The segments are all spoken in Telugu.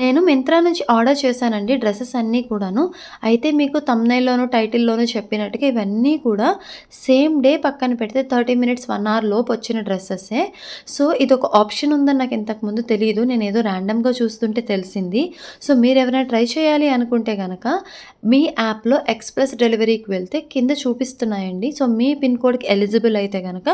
నేను మింత్రా నుంచి ఆర్డర్ చేశానండి డ్రెసెస్ అన్నీ కూడాను. అయితే మీకు థంబ్‌నెయిల్‌లోను, టైటిల్‌లోను చెప్పినట్టుగా ఇవన్నీ కూడా సేమ్ డే పక్కన పెడితే 30 మినిట్స్, 1 అవర్ లోపు వచ్చిన డ్రెసెసే. సో, ఇదొక ఆప్షన్ ఉందని నాకు ఇంతకుముందు తెలీదు. నేనేదో ర్యాండమ్‌గా చూస్తుంటే తెలిసింది. సో, మీరెవరైనా ట్రై చేయాలి అనుకుంటే గనక మీ యాప్‌లో ఎక్స్‌ప్రెస్ డెలివరీకి వెళ్తే కింద చూపిస్తున్నాయండి. సో, మీ పిన్ కోడ్‌కి ఎలిజిబుల్ అయితే గనక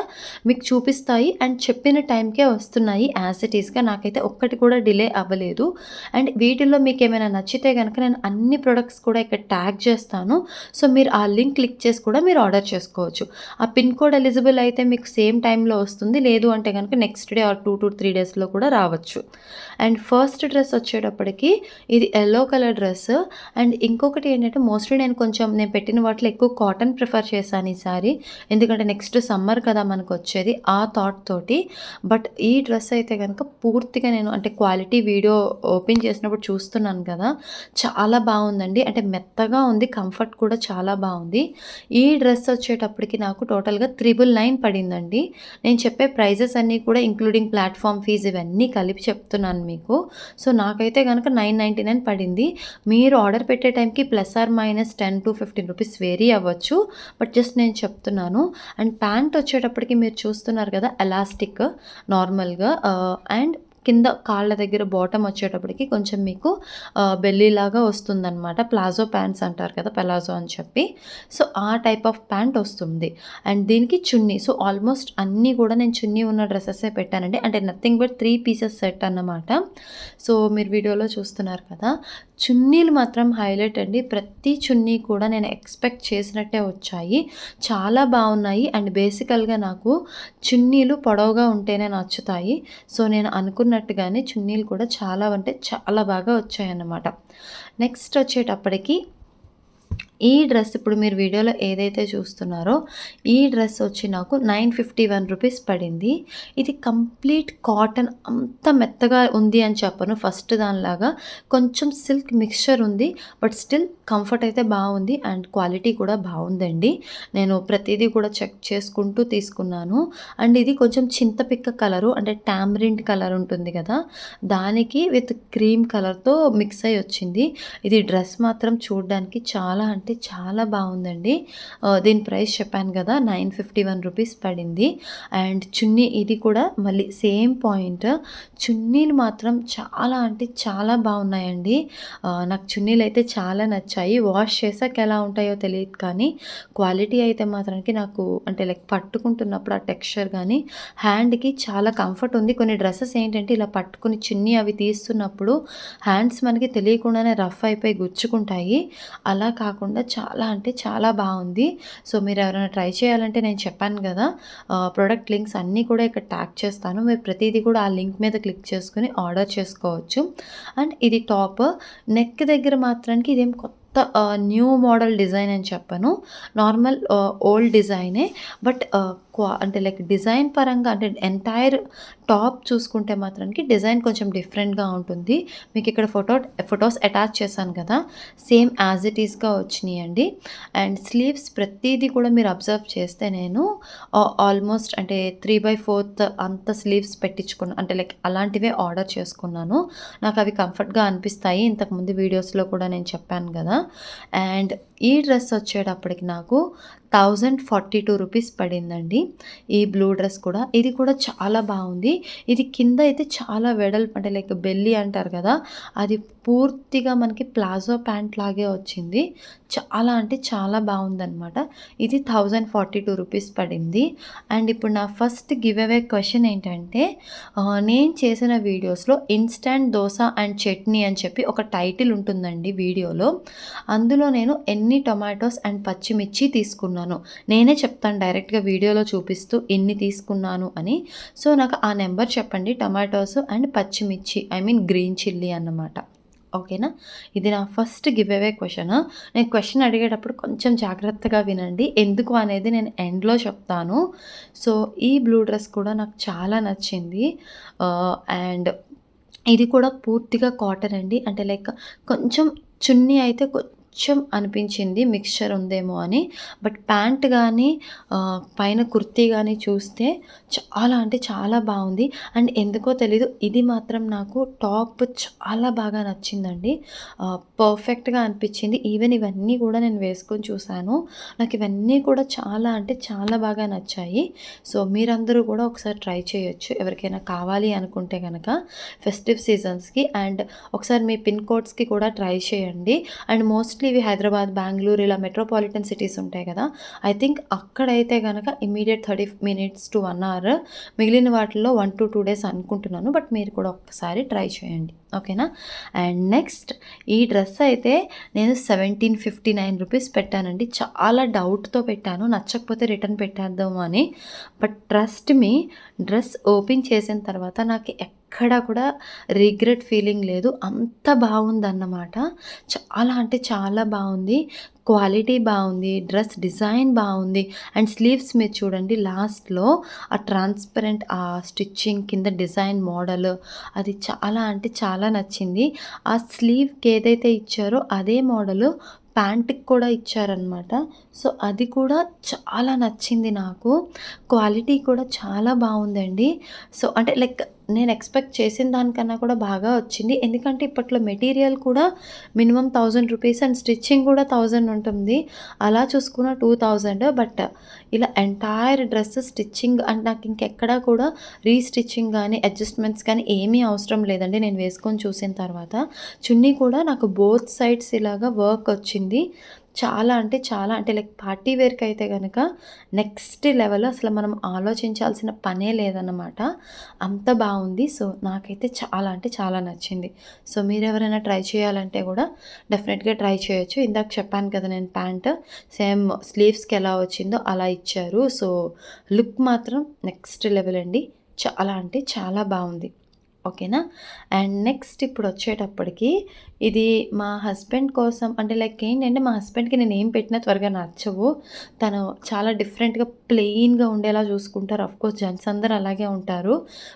మీకు చూపిస్తాయి అండ్ చెప్పిన టైంకే వస్తున్నాయి యాజ్ ఇట్ ఈస్‌గా. నాకైతే ఒక్కటి కూడా డిలే అవ్వలేదు. అండ్ వీటిల్లో మీకేమైనా నచ్చితే గనక నేను అన్ని ప్రొడక్ట్స్ కూడా ఇక్కడ ట్యాగ్ చేస్తాను. సో, మీరు ఆ లింక్ క్లిక్ చేసి కూడా మీరు ఆర్డర్ చేసుకోవచ్చు. ఆ పిన్ కోడ్ ఎలిజిబుల్ అయితే మీకు సేమ్ టైమ్‌లో వస్తుంది. లేదు అంటే గనక నెక్స్ట్ డే ఆర్ 2-3 డేస్‌లో కూడా రావచ్చు. అండ్ ఫస్ట్ డ్రెస్ వచ్చేటప్పటికి ఇది యెల్లో కలర్ డ్రెస్. అండ్ ఇంకొకటి ఏంటంటే మోస్ట్‌లీ నేను పెట్టిన వాటిలో ఎక్కువ కాటన్ ప్రిఫర్ చేశాను ఈసారి. ఎందుకంటే నెక్స్ట్ సమ్మర్ కదా మనకొచ్చేది ఆ థాట్ తోటి. బట్ ఈ డ్రెస్ అయితే గనక పూర్తిగా నేను అంటే క్వాలిటీ వీడియో ఓపెన్ చేసినప్పుడు చూస్తున్నాను కదా! చాలా బావుందండి. అంటే మెత్తగా ఉంది. కంఫర్ట్ కూడా చాలా బావుంది. ఈ డ్రెస్ వచ్చేటప్పటికి నాకు టోటల్‌గా 999 పడిందండి. నేను చెప్పే ప్రైజెస్ అన్నీ కూడా ఇంక్లూడింగ్ ప్లాట్‌ఫార్మ్ ఫీజ్ ఇవన్నీ కలిపి చెప్తున్నాను మీకు. సో, నాకైతే గనక 999 పడింది. మీరు ఆర్డర్ పెట్టే టైంకి plus or minus 10-15 rupees vary అవ్వచ్చు. బట్ జస్ట్ నేను చెప్తున్నాను. అండ్ ప్యాంట్ వచ్చేటప్పటికి మీరు చూస్తున్నారు కదా! ఎలాస్టిక్ నార్మల్‌గా అండ్ కింద కాళ్ళ దగ్గర బాటమ్ వచ్చేటప్పటికి కొంచెం మీకు బెల్లీలాగా వస్తుందనమాట. ప్లాజో ప్యాంట్స్ అంటారు కదా! పెలాజో అని చెప్పి. సో, ఆ టైప్ ఆఫ్ ప్యాంట్ వస్తుంది. అండ్ దీనికి చున్నీ. సో, ఆల్మోస్ట్ అన్నీ కూడా నేను చున్నీ ఉన్న డ్రెసెసే పెట్టానండి. అంటే నథింగ్ బట్ 3 పీసెస్ సెట్ అన్నమాట. సో, మీరు వీడియోలో చూస్తున్నారు కదా! చున్నీలు మాత్రం హైలైట్ అండి. ప్రతి చున్నీ కూడా నేను ఎక్స్‌పెక్ట్ చేసినట్టే వచ్చాయి. చాలా బావున్నాయి. అండ్ బేసికల్‌గా నాకు చున్నీలు పొడవుగా ఉంటేనే నచ్చుతాయి. సో, నేను అనుకున్నట్టుగానే చున్నీలు కూడా చాలా అంటే చాలా బాగా వచ్చాయన్నమాట. నెక్స్ట్ వచ్చేటప్పటికి ఈ డ్రెస్ ఇప్పుడు మీరు వీడియోలో ఏదైతే చూస్తున్నారో, ఈ డ్రెస్ వచ్చి నాకు 951 రూపీస్ పడింది. ఇది కంప్లీట్ కాటన్ అంత మెత్తగా ఉంది అని చెప్పను ఫస్ట్ దానిలాగా. కొంచెం సిల్క్ మిక్స్చర్ ఉంది. బట్ స్టిల్ కంఫర్ట్ అయితే బావుంది అండ్ క్వాలిటీ కూడా బావుందండి. నేను ప్రతీదీ కూడా చెక్ చేసుకుంటూ తీసుకున్నాను. అండ్ ఇది కొంచెం చింతపిక్క కలరు అంటే టామరిండ్ కలర్ ఉంటుంది కదా! దానికి విత్ క్రీమ్ కలర్‌తో మిక్స్ అయ్యి వచ్చింది. ఇది డ్రెస్ మాత్రం చూడ్డానికి చాలా అంటే చాలా బావుందండి. దీని ప్రైస్ చెప్పాను గదా! 951 రూపీస్ పడింది. అండ్ చున్నీ ఇది కూడా మళ్ళీ సేమ్ పాయింట్. చున్నీలు మాత్రం చాలా అంటే చాలా బావున్నాయండి. నాకు చున్నీలైతే చాలా నచ్చాయి. వాష్ చేశాక ఎలా ఉంటాయో తెలీదు కానీ, క్వాలిటీ అయితే మాత్రానికి నాకు అంటే లైక్ పట్టుకుంటున్నప్పుడు ఆ టెక్స్చర్ గానీ, హ్యాండ్‌కి చాలా కంఫర్ట్ ఉంది. కొన్ని డ్రెసెస్ ఏంటంటే ఇలా పట్టుకొని చున్నీ అవి తీస్తున్నప్పుడు హ్యాండ్స్ మనకి తెలియకుండానే రఫ్ అయిపోయి గుచ్చుకుంటాయి. అలా కాకుండా చాలా అంటే చాలా బావుంది. సో, మీరెవరైనా ట్రై చేయాలంటే నేను చెప్పాను గదా! ప్రొడక్ట్ లింక్స్ అన్నీ కూడా ఇక్కడ ట్యాగ్ చేస్తాను. మీరు ప్రతీది కూడా ఆ లింక్ మీద క్లిక్ చేసుకొని ఆర్డర్ చేసుకోవచ్చు. అండ్ ఇది టాప్. నెక్ దగ్గర మాత్రానికి ఇదేం కొత్త న్యూ మోడల్ డిజైన్ అని చెప్పను. నార్మల్ ఓల్డ్ డిజైనే. బట్ అంటే లైక్ డిజైన్ పరంగా అంటే ఎంటైర్ టాప్ చూసుకుంటే మాత్రానికి డిజైన్ కొంచెం డిఫరెంట్‌గా ఉంటుంది. మీకిక్కడ ఫోటోస్ అటాచ్ చేశాను కదా! సేమ్ యాజ్ ఇట్ ఈస్‌గా వచ్చినియండి. అండ్ స్లీవ్స్ ప్రతీది కూడా మీరు అబ్జర్వ్ చేస్తే నేను ఆల్మోస్ట్ అంటే 3/4 అంత స్లీవ్స్ పెట్టించుకున్నా అంటే లైక్ అలాంటివే ఆర్డర్ చేసుకున్నాను. నాకవి కంఫర్ట్‌గా అనిపిస్తాయి. ఇంతకుముందు వీడియోస్‌లో కూడా నేను చెప్పాను గదా! అండ్ ఈ డ్రెస్ వచ్చేటప్పటికి నాకు 1042 రూపీస్ పడిందండి. ఈ బ్లూ డ్రెస్ కూడా. ఇది కూడా చాలా బావుంది. ఇది కింద అయితే చాలా వెడల్పు అంటే లైక్ బెల్లీ అంటారు కదా! అది పూర్తిగా మనకి ప్లాజో ప్యాంట్ లాగే వచ్చింది. చాలా అంటే చాలా బావుందనమాట. ఇది 1042 రూపీస్ పడింది. అండ్ ఇప్పుడు నా ఫస్ట్ గివ్ అవే క్వెషన్ ఏంటంటే నేను చేసిన వీడియోస్‌లో ఇన్‌స్టాంట్ దోస అండ్ చట్నీ అని చెప్పి ఒక టైటిల్ ఉంటుందండి వీడియోలో. అందులో నేను ఎన్ని టొమాటోస్ అండ్ పచ్చిమిర్చి తీసుకున్నాను. నేనే చెప్తాను డైరెక్ట్‌గా వీడియోలో చూపిస్తూ ఇన్ని తీసుకున్నాను అని. సో, నాకు ఆ నెంబర్ చెప్పండి టొమాటోస్ అండ్ పచ్చిమిర్చి ఐ మీన్ గ్రీన్ చిల్లీ అన్నమాట. ఓకేనా? ఇది నా ఫస్ట్ గివ్ అవే క్వెషన్. నేను క్వెషన్ అడిగేటప్పుడు కొంచెం జాగ్రత్తగా వినండి. ఎందుకు అనేది నేను ఎండ్‌లో చెప్తాను. సో, ఈ బ్లూ డ్రెస్ కూడా నాకు చాలా నచ్చింది. అండ్ ఇది కూడా పూర్తిగా కాటన్ అండి. అంటే లైక్ కొంచెం చున్నీ అయితే కొంచెం అనిపించింది మిక్స్చర్ ఉందేమో అని. బట్ ప్యాంట్ గానీ పైన కుర్తీ గానీ చూస్తే చాలా అంటే చాలా బాగుంది. అండ్ ఎందుకో తెలీదు, ఇది మాత్రం నాకు టాప్ చాలా బాగా నచ్చిందండి. పర్ఫెక్ట్‌గా అనిపించింది. ఈవెన్ ఇవన్నీ కూడా నేను వేసుకొని చూసాను. నాకు ఇవన్నీ కూడా చాలా అంటే చాలా బాగా నచ్చాయి. సో మీరందరూ కూడా ఒకసారి ట్రై చేయొచ్చు ఎవరికైనా కావాలి అనుకుంటే గనక ఫెస్టివ్ సీజన్స్‌కి. అండ్ ఒకసారి మీ పిన్ కోడ్స్‌కి కూడా ట్రై చేయండి. అండ్ మోస్ట్లీ ఇవి హైదరాబాద్, బెంగుళూరు ఇలా మెట్రోపాలిటన్ సిటీస్ ఉంటాయి కదా! ఐ థింక్ అక్కడైతే గనక ఇమ్మీడియేట్ 30 మినిట్స్ టు 1 అవర్, మిగిలిన వాటిల్లో 1-2 డేస్ అనుకుంటున్నాను. బట్ మీరు కూడా ఒక్కసారి ట్రై చేయండి. ఓకేనా? అండ్ నెక్స్ట్ ఈ డ్రెస్ అయితే నేను 1759 రూపీస్ పెట్టానండి. చాలా డౌట్‌తో పెట్టాను. నచ్చకపోతే రిటర్న్ పెట్టేద్దాము అని. But trust me, dress open చేసిన తర్వాత నాకు ఎక్కడా కూడా రిగ్రెట్ ఫీలింగ్ లేదు. అంత బాగుందన్నమాట. చాలా అంటే చాలా బాగుంది. క్వాలిటీ బాగుంది. డ్రెస్ డిజైన్ బాగుంది. అండ్ స్లీవ్స్ మీరు చూడండి లాస్ట్‌లో ఆ ట్రాన్స్పరెంట్ ఆ స్టిచ్చింగ్ కింద డిజైన్ మోడల్ అది చాలా అంటే చాలా నచ్చింది. ఆ స్లీవ్‌కి ఏదైతే ఇచ్చారో అదే మోడలు ప్యాంట్‌కి కూడా ఇచ్చారనమాట. సో అది కూడా చాలా నచ్చింది నాకు. క్వాలిటీ కూడా చాలా బాగుందండి. సో అంటే లైక్ నేను ఎక్స్‌పెక్ట్ చేసిన దానికన్నా కూడా బాగా వచ్చింది. ఎందుకంటే ఇప్పట్లో మెటీరియల్ కూడా మినిమమ్ 1000 రూపీస్ అండ్ స్టిచ్చింగ్ కూడా 1000 ఉంటుంది. అలా చూసుకున్న 2000. బట్ ఇలా ఎంటైర్ డ్రెస్ స్టిచ్చింగ్ అండ్ నాకు ఇంకెక్కడా కూడా రీస్టిచ్చింగ్ గానీ, అడ్జస్ట్‌మెంట్స్ కానీ ఏమీ అవసరం లేదండి నేను వేసుకొని చూసిన తర్వాత. చున్నీ కూడా నాకు బోత్ సైడ్స్ ఇలాగా వర్క్ వచ్చింది. చాలా అంటే చాలా అంటే లైక్ పార్టీ వేర్‌కి అయితే గనక నెక్స్ట్ లెవెల్, అసలు మనం ఆలోచించాల్సిన పనే లేదన్నమాట. అంత బాగుంది. సో నాకైతే చాలా అంటే చాలా నచ్చింది. సో మీరెవరైనా ట్రై చేయాలంటే కూడా డెఫినెట్‌గా ట్రై చేయొచ్చు. ఇందాక చెప్పాను కదా నేను ప్యాంట్ సేమ్ స్లీవ్స్‌కి ఎలా వచ్చిందో అలా ఇచ్చారు. సో లుక్ మాత్రం నెక్స్ట్ లెవెల్ అండి. చాలా అంటే చాలా బాగుంది. ఓకేనా? అండ్ నెక్స్ట్ ఇప్పుడొచ్చేటప్పటికి ఇది మా హస్బెండ్ కోసం అంటే లైక్ ఏంటంటే మా హస్బెండ్‌కి నేనేం పెట్టినా త్వరగా నచ్చవు. తను చాలా డిఫరెంట్‌గా ప్లెయిన్‌గా ఉండేలా చూసుకుంటారు. ఆఫ్‌కోర్స్ జెంట్స్ అందరూ అలాగే ఉంటారు.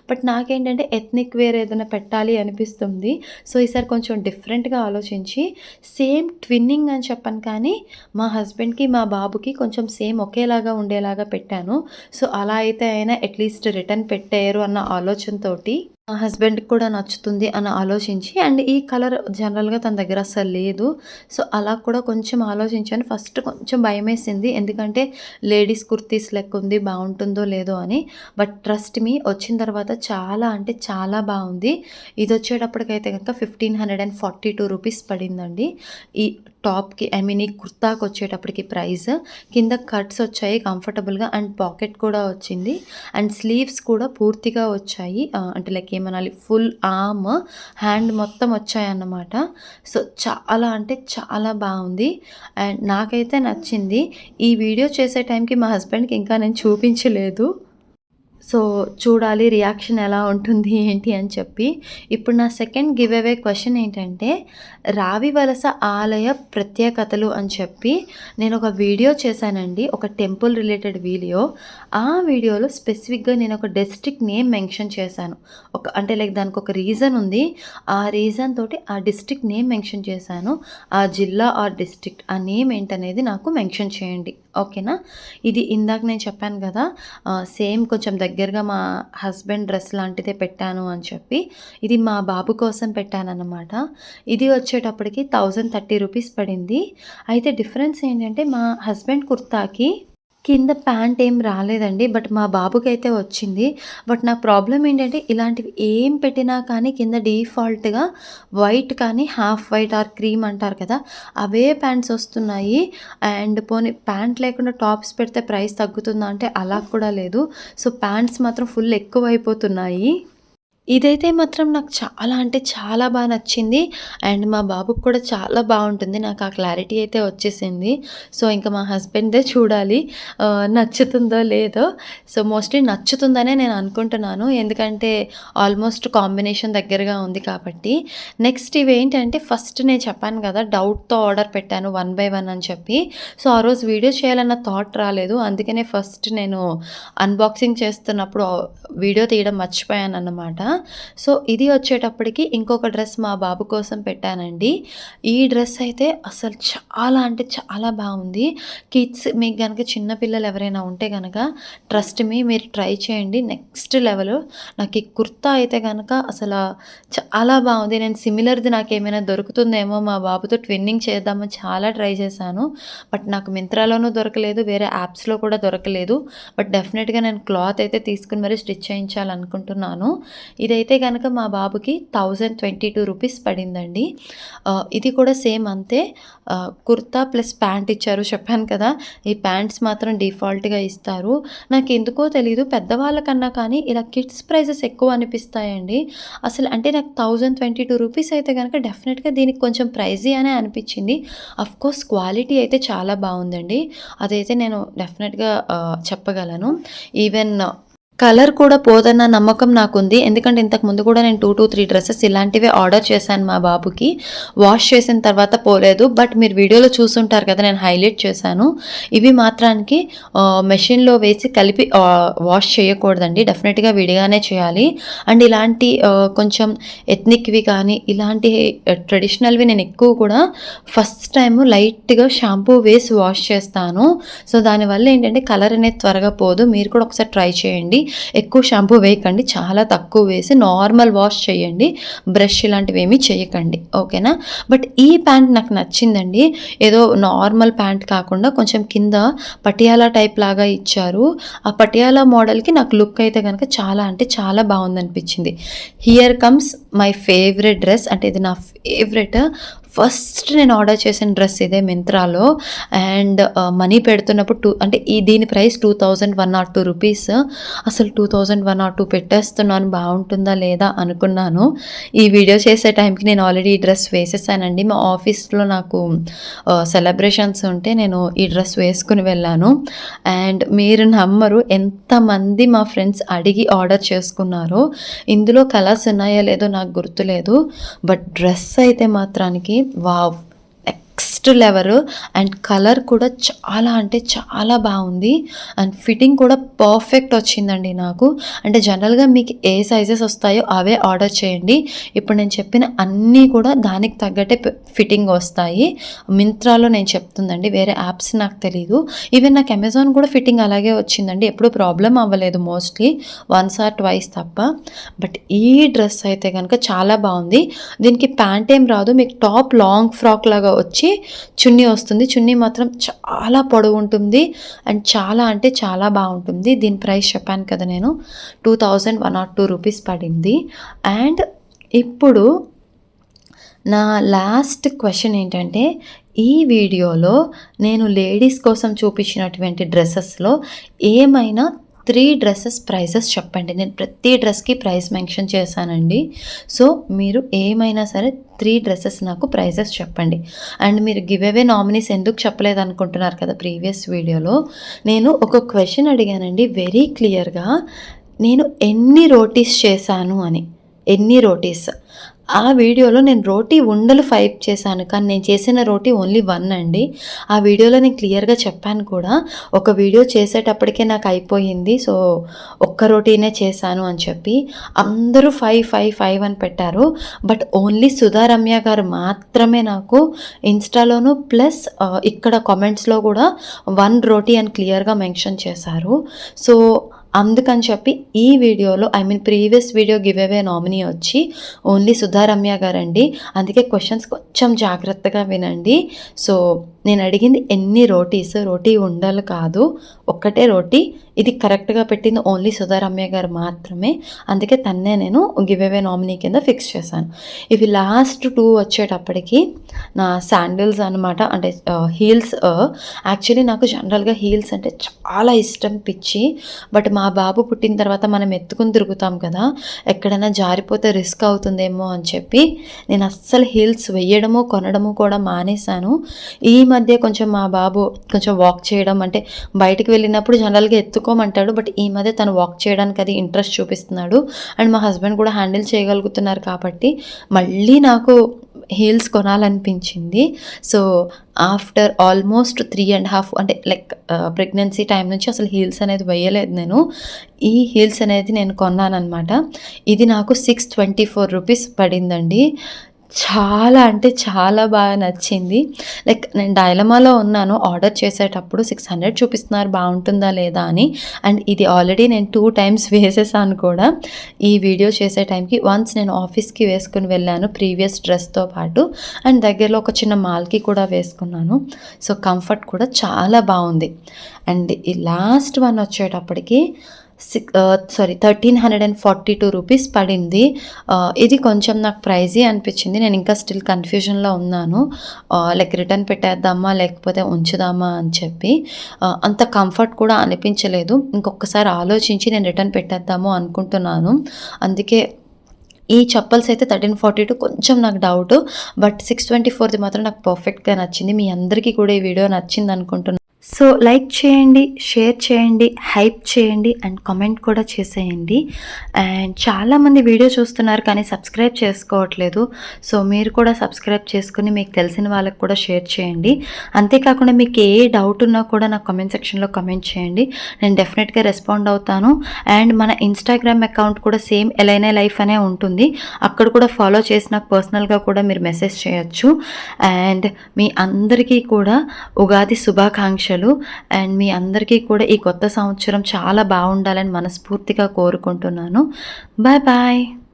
బట్ నాకేంటంటే ఎథ్నిక్ వేర్ ఏదైనా పెట్టాలి అనిపిస్తుంది. సో ఈసారి కొంచెం డిఫరెంట్‌గా ఆలోచించి సేమ్ ట్విన్నింగ్ అని చెప్పను కానీ మా హస్బెండ్‌కి, మా బాబుకి కొంచెం సేమ్ ఒకేలాగా ఉండేలాగా పెట్టాను. సో అలా అయితే అయినా అట్‌లీస్ట్ రిటర్న్ పెట్టేయరు అన్న ఆలోచనతోటి మా హస్బెండ్‌కి కూడా నచ్చుతుంది అని ఆలోచించి అండ్ ఈ కలర్ జనరల్‌గా తన దగ్గర అస్సలు లేదు. సో అలా కూడా కొంచెం ఆలోచించాను. ఫస్ట్ కొంచెం భయమేసింది. ఎందుకంటే లేడీస్ కుర్తీస్ లెక్కుంది బావుంటుందో లేదో అని. బట్ ట్రస్ట్ మీ వచ్చిన తర్వాత చాలా అంటే చాలా బావుంది. ఇదొచ్చేటప్పటికైతే గనుక 1542 రూపీస్ పడిందండి. ఈ టాప్‌కి ఐ మీన్ ఈ కుర్తాకొచ్చేటప్పటికి ప్రైస్. కింద కట్స్ వచ్చాయి కంఫర్టబుల్‌గా అండ్ పాకెట్ కూడా వచ్చింది. అండ్ స్లీవ్స్ కూడా పూర్తిగా వచ్చాయి. అంటే లైక్ ఏమనాలి ఫుల్ ఆర్మ్, హ్యాండ్ మొత్తం వచ్చాయన్నమాట. సో చాలా అంటే చాలా బాగుంది. అండ్ నాకైతే నచ్చింది. ఈ వీడియో చేసే టైంకి మా హస్బెండ్‌కి ఇంకా నేను చూపించలేదు. సో చూడాలి రియాక్షన్ ఎలా ఉంటుంది ఏంటి అని చెప్పి. ఇప్పుడు నా సెకండ్ గివ్ అవే క్వెషన్ ఏంటంటే రావి వలస ఆలయ ప్రత్యేకతలు అని చెప్పి నేను ఒక వీడియో చేశానండి. ఒక టెంపుల్ రిలేటెడ్ వీడియో. ఆ వీడియోలో స్పెసిఫిక్‌గా నేను ఒక డిస్ట్రిక్ట్ నేమ్ మెన్షన్ చేశాను. అంటే లైక్ దానికి ఒక రీజన్ ఉంది. ఆ రీజన్ తోటి ఆ డిస్ట్రిక్ట్ నేమ్ మెన్షన్ చేశాను. ఆ జిల్లా ఆర్ డిస్ట్రిక్ట్ ఆ నేమ్ ఏంటనేది నాకు మెన్షన్ చేయండి. ఓకేనా? ఇది ఇందాక నేను చెప్పాను కదా! సేమ్ కొంచెం దగ్గరగా మా హస్బెండ్ డ్రెస్ లాంటిదే పెట్టాను అని చెప్పి. ఇది మా బాబు కోసం పెట్టానన్నమాట. ఇది వచ్చేటప్పటికి 1030 రూపీస్ పడింది. అయితే డిఫరెన్స్ ఏంటంటే మా హస్బెండ్ కుర్తాకి కింద ప్యాంట్ ఏం రాలేదండి. బట్ మా బాబుకైతే వచ్చింది. బట్ నా ప్రాబ్లమ్ ఏంటంటే ఇలాంటివి ఏం పెట్టినా కానీ కింద డిఫాల్ట్‌గా వైట్ కానీ హాఫ్ వైట్ ఆర్ క్రీమ్ అంటారు కదా! అవే ప్యాంట్స్ వస్తున్నాయి. అండ్ పోనీ ప్యాంట్ లేకుండా టాప్స్ పెడితే ప్రైస్ తగ్గుతుందా అంటే అలా కూడా లేదు. సో ప్యాంట్స్ మాత్రం ఫుల్ ఎక్కువైపోతున్నాయి. ఇదైతే మాత్రం నాకు చాలా అంటే చాలా నచ్చింది. అండ్ మా బాబుకి కూడా చాలా బావుంటుంది. నాకు ఆ క్లారిటీ అయితే వచ్చేసింది. సో ఇంక మా హస్బెండ్‌దే చూడాలి నచ్చుతుందో లేదో. సో మోస్ట్‌లీ నచ్చుతుందనే నేను అనుకుంటున్నాను. ఎందుకంటే ఆల్మోస్ట్ కాంబినేషన్ దగ్గరగా ఉంది కాబట్టి. నెక్స్ట్ ఇవేంటంటే ఫస్ట్ నేను చెప్పాను కదా! డౌట్‌తో ఆర్డర్ పెట్టాను 1 బై 1 అని చెప్పి. సో ఆ రోజు వీడియో చేయాలన్న థాట్ రాలేదు. అందుకనే ఫస్ట్ నేను అన్బాక్సింగ్ చేస్తున్నప్పుడు వీడియో తీయడం మర్చిపోయానన్నమాట. సో ఇది వచ్చేటప్పటికి ఇంకొక డ్రెస్ మా బాబు కోసం పెట్టానండి. ఈ డ్రెస్ అయితే అసలు చాలా అంటే చాలా బాగుంది. కిడ్స్ మీకు గనక చిన్న పిల్లలు ఎవరైనా ఉంటే గనక ట్రస్ట్ మీ మీరు ట్రై చేయండి. Next level. నాకు ఈ కుర్తా అయితే గనక అసలు చాలా బాగుంది. నేను సిమిలర్ది నాకేమైనా దొరుకుతుందేమో మా బాబుతో ట్విన్నింగ్ చేద్దామని చాలా ట్రై చేశాను. బట్ నాకు మింత్రాలోనూ దొరకలేదు, వేరే యాప్స్లో కూడా దొరకలేదు. బట్ డెఫినెట్గా నేను క్లాత్ అయితే తీసుకుని మరీ స్టిచ్ చేయించాలనుకుంటున్నాను. ఇదైతే కనుక మా బాబుకి 1022 రూపీస్ పడిందండి. ఇది కూడా సేమ్ అంతే. కుర్తా ప్లస్ ప్యాంట్ ఇచ్చారు. చెప్పాను కదా, ఈ ప్యాంట్స్ మాత్రం డిఫాల్ట్గా ఇస్తారు. నాకు ఎందుకో తెలీదు, పెద్దవాళ్ళకన్నా కానీ ఇలా కిడ్స్ ప్రైజెస్ ఎక్కువ అనిపిస్తాయండి. అసలు అంటే నాకు 1022 రూపీస్ అయితే కనుక డెఫినెట్గా దీనికి కొంచెం ప్రైజీ అనే అనిపించింది. అఫ్కోర్స్ క్వాలిటీ అయితే చాలా బాగుందండి, అదైతే నేను డెఫినెట్గా చెప్పగలను. ఈవెన్ కలర్ కూడా పోదన్న నమ్మకం నాకుంది. ఎందుకంటే ఇంతకుముందు కూడా నేను 2-3 డ్రెస్సెస్ ఇలాంటివే ఆర్డర్ చేశాను మా బాబుకి. వాష్ చేసిన తర్వాత పోలేదు. బట్ మీరు వీడియోలో చూసుంటారు కదా, నేను హైలైట్ చేశాను. ఇవి మాత్రానికి మెషిన్లో వేసి కలిపి వాష్ చేయకూడదండి, డెఫినెట్గా విడిగానే చేయాలి. అండ్ ఇలాంటి కొంచెం ఎథ్నిక్వి కానీ ఇలాంటి ట్రెడిషనల్వి నేను ఎక్కువ కూడా ఫస్ట్ టైము లైట్గా షాంపూ వేసి వాష్ చేస్తాను. సో దానివల్ల ఏంటంటే కలర్ అనేది త్వరగా పోదు. మీరు కూడా ఒకసారి ట్రై చేయండి. ఎక్కువ షాంపూ వేయకండి, చాలా తక్కువ వేసి నార్మల్ వాష్ చేయండి. బ్రష్ ఇలాంటివి ఏమీ చేయకండి, ఓకేనా. బట్ ఈ ప్యాంట్ నాకు నచ్చిందండి. ఏదో నార్మల్ ప్యాంట్ కాకుండా కొంచెం కింద పటియాలా టైప్ లాగా ఇచ్చారు. ఆ పటియాలా మోడల్కి నాకు లుక్ అయితే కనుక చాలా అంటే చాలా బాగుందనిపించింది. Here comes my favourite dress. అంటే ఇది నా ఫేవరెట్. ఫస్ట్ నేను ఆర్డర్ చేసిన డ్రెస్ ఇదే మింత్రాలో. అండ్ మనీ పెడుతున్నప్పుడు అంటే దీని ప్రైస్ 2102 రూపీస్. అసలు 2102 పెట్టేస్తున్నాను, బాగుంటుందా లేదా అనుకున్నాను. ఈ వీడియో చేసే టైంకి నేను ఆల్రెడీ ఈ డ్రెస్ వేసేసానండి. మా ఆఫీస్లో నాకు సెలబ్రేషన్స్ ఉంటే నేను ఈ డ్రెస్ వేసుకుని వెళ్ళాను. అండ్ మీరు నమ్మరు ఎంతమంది మా ఫ్రెండ్స్ అడిగి ఆర్డర్ చేసుకున్నారో. ఇందులో కలర్స్ ఉన్నాయో లేదో నాకు గుర్తులేదు, బట్ డ్రెస్ అయితే మాత్రానికి wow, next level. And colour కూడా చాలా అంటే చాలా బాగుంది. అండ్ ఫిట్టింగ్ కూడా పర్ఫెక్ట్ వచ్చిందండి నాకు. అంటే జనరల్గా మీకు ఏ సైజెస్ వస్తాయో అవే ఆర్డర్ చేయండి. ఇప్పుడు నేను చెప్పిన అన్నీ కూడా దానికి తగ్గట్టే ఫిట్టింగ్ వస్తాయి. మింత్రాలో నేను చెప్తుందండి, వేరే యాప్స్ నాకు తెలీదు. ఈవెన్ నాకు అమెజాన్ కూడా ఫిట్టింగ్ అలాగే వచ్చిందండి, ఎప్పుడు ప్రాబ్లం అవ్వలేదు, మోస్ట్లీ 1 or 2 తప్ప. బట్ ఈ డ్రెస్ అయితే కనుక చాలా బాగుంది. దీనికి ప్యాంట్ ఏం రాదు, మీకు టాప్ లాంగ్ ఫ్రాక్ లాగా వచ్చి చున్నీ వస్తుంది. చున్నీ మాత్రం చాలా పొడవు ఉంటుంది అండ్ చాలా అంటే చాలా బాగుంటుంది. దీని ప్రైస్ చెప్పాను కదా నేను, 2102 రూపీస్ పడింది. అండ్ ఇప్పుడు నా లాస్ట్ క్వశ్చన్ ఏంటంటే, ఈ వీడియోలో నేను లేడీస్ కోసం చూపించినటువంటి డ్రెస్సెస్లో ఏమైనా 3 డ్రెస్సెస్ ప్రైజెస్ చెప్పండి. నేను ప్రతి డ్రెస్కి ప్రైస్ మెన్షన్ చేశానండి. సో మీరు ఏమైనా సరే 3 డ్రెస్సెస్ నాకు ప్రైజెస్ చెప్పండి. అండ్ మీరు గివ్ అవే నామినీస్ ఎందుకు చెప్పలేదు అనుకుంటున్నారు కదా, ప్రీవియస్ వీడియోలో నేను ఒక క్వశ్చన్ అడిగానండి వెరీ క్లియర్గా, నేను ఎన్ని రోటీస్ చేశాను అని. ఎన్ని రోటీస్? ఆ వీడియోలో నేను రోటీ ఉండలు 5 చేశాను, కానీ నేను చేసిన రోటీ ఓన్లీ 1 అండి. ఆ వీడియోలో నేను క్లియర్గా చెప్పాను కూడా, ఒక వీడియో చేసేటప్పటికే నాకు అయిపోయింది, సో ఒక్క రోటీనే చేశాను అని చెప్పి. అందరూ 5 అని పెట్టారు. బట్ ఓన్లీ సుధారమ్య గారు మాత్రమే నాకు ఇన్స్టాలోను ప్లస్ ఇక్కడ కామెంట్స్లో కూడా 1 రోటీ అని క్లియర్గా మెన్షన్ చేశారు. సో అందుకని చెప్పి ఈ వీడియోలో previous video give away nominee వచ్చి ఓన్లీ సుధారమ్య గారండి. అందుకే క్వశ్చన్స్ కొంచెం జాగ్రత్తగా వినండి. సో నేను అడిగింది ఎన్ని రోటీస్, రోటీ ఉండలు కాదు, ఒక్కటే రోటీ. ఇది కరెక్ట్గా పెట్టింది ఓన్లీ సుధారమ్య గారు మాత్రమే. అందుకే తన్నే నేను గివ్ అవే నామినీ కింద ఫిక్స్ చేశాను. ఇవి లాస్ట్ 2 వచ్చేటప్పటికి నా శాండిల్స్ అనమాట. అంటే హీల్స్. యాక్చువల్లీ నాకు జనరల్గా హీల్స్ అంటే చాలా ఇష్టం, పిచ్చి. బట్ మా బాబు పుట్టిన తర్వాత మనం ఎత్తుకుని తిరుగుతాం కదా, ఎక్కడైనా జారిపోతే రిస్క్ అవుతుందేమో అని చెప్పి నేను అస్సలు హీల్స్ వేయడము కొనడము కూడా మానేశాను. ఈ మధ్య కొంచెం మా బాబు కొంచెం వాక్ చేయడం, అంటే బయటికి వెళ్ళినప్పుడు జనరల్గా ఎత్తుకోమంటాడు, బట్ ఈ మధ్య తను వాక్ చేయడానికి అది ఇంట్రెస్ట్ చూపిస్తున్నాడు. అండ్ మా హస్బెండ్ కూడా హ్యాండిల్ చేయగలుగుతున్నారు కాబట్టి మళ్ళీ నాకు హీల్స్ కొనాలనిపించింది. సో, ఆఫ్టర్ ఆల్మోస్ట్ 3½ అంటే లైక్ ప్రెగ్నెన్సీ టైం నుంచి అసలు హీల్స్ అనేది వేయలేదు నేను. ఈ హీల్స్ అనేది నేను కొన్నాననమాట. ఇది నాకు 624 రూపీస్ పడిందండి. చాలా అంటే చాలా బాగా నచ్చింది. లైక్ నేను డైలమాలో ఉన్నాను. ఆర్డర్ చేసేటప్పుడు 600 చూపిస్తున్నారు బావుంటుందా లేదా అని. అండ్ ఇది ఆల్రెడీ నేను 2 టైమ్స్ వేసేసాను కూడా. ఈ వీడియో చేసే టైంకి వన్స్ నేను ఆఫీస్‌కి వేసుకొని వెళ్ళాను ప్రీవియస్ డ్రెస్‌తో పాటు. అండ్ దగ్గరలో ఒక చిన్న మాల్‌కి కూడా వేసుకున్నాను. సో, కంఫర్ట్ కూడా చాలా బావుంది. అండ్ ఈ లాస్ట్ వన్ వచ్చేటప్పటికి 1342 రూపీస్ పడింది. ఇది కొంచెం నాకు ప్రైజీ అనిపించింది. నేను ఇంకా స్టిల్ కన్‌ఫ్యూజన్‌లో ఉన్నాను. లైక్ రిటర్న్ పెట్టేద్దామా లేకపోతే ఉంచుదామా అని చెప్పి. అంత కంఫర్ట్ కూడా అనిపించలేదు. ఇంకొకసారి ఆలోచించి నేను రిటర్న్ పెట్టేద్దాము అనుకుంటున్నాను. అందుకే ఈ చెప్పల్స్ అయితే 1342 కొంచెం నాకు డౌటు. బట్ 624ది మాత్రం నాకు పర్ఫెక్ట్‌గా నచ్చింది. మీ అందరికీ కూడా ఈ వీడియో నచ్చిందనుకుంటున్నాను. సో, లైక్ చేయండి, షేర్ చేయండి, హైప్ చేయండి అండ్ కామెంట్ కూడా చేసేయండి. అండ్ చాలామంది వీడియో చూస్తున్నారు కానీ సబ్స్క్రైబ్ చేసుకోవట్లేదు. సో, మీరు కూడా సబ్స్క్రైబ్ చేసుకొని మీకు తెలిసిన వాళ్ళకి కూడా షేర్ చేయండి. అంతేకాకుండా మీకు ఏ డౌట్ ఉన్నా కూడా నాకు కామెంట్ సెక్షన్‌లో కామెంట్ చేయండి. నేను డెఫినెట్‌గా రెస్పాండ్ అవుతాను. అండ్ మన ఇన్‌స్టాగ్రామ్ అకౌంట్ కూడా సేమ్ ఎలైనా లైఫ్ అనే ఉంటుంది. అక్కడ కూడా ఫాలో చేసి నాకు పర్సనల్‌గా కూడా మీరు మెసేజ్ చేయొచ్చు. అండ్ మీ అందరికీ కూడా ఉగాది శుభాకాంక్షలు. అండ్ మీ అందరికీ కూడా ఈ కొత్త సంవత్సరం చాలా బాగుండాలని మనస్ఫూర్తిగా కోరుకుంటున్నాను. Bye bye.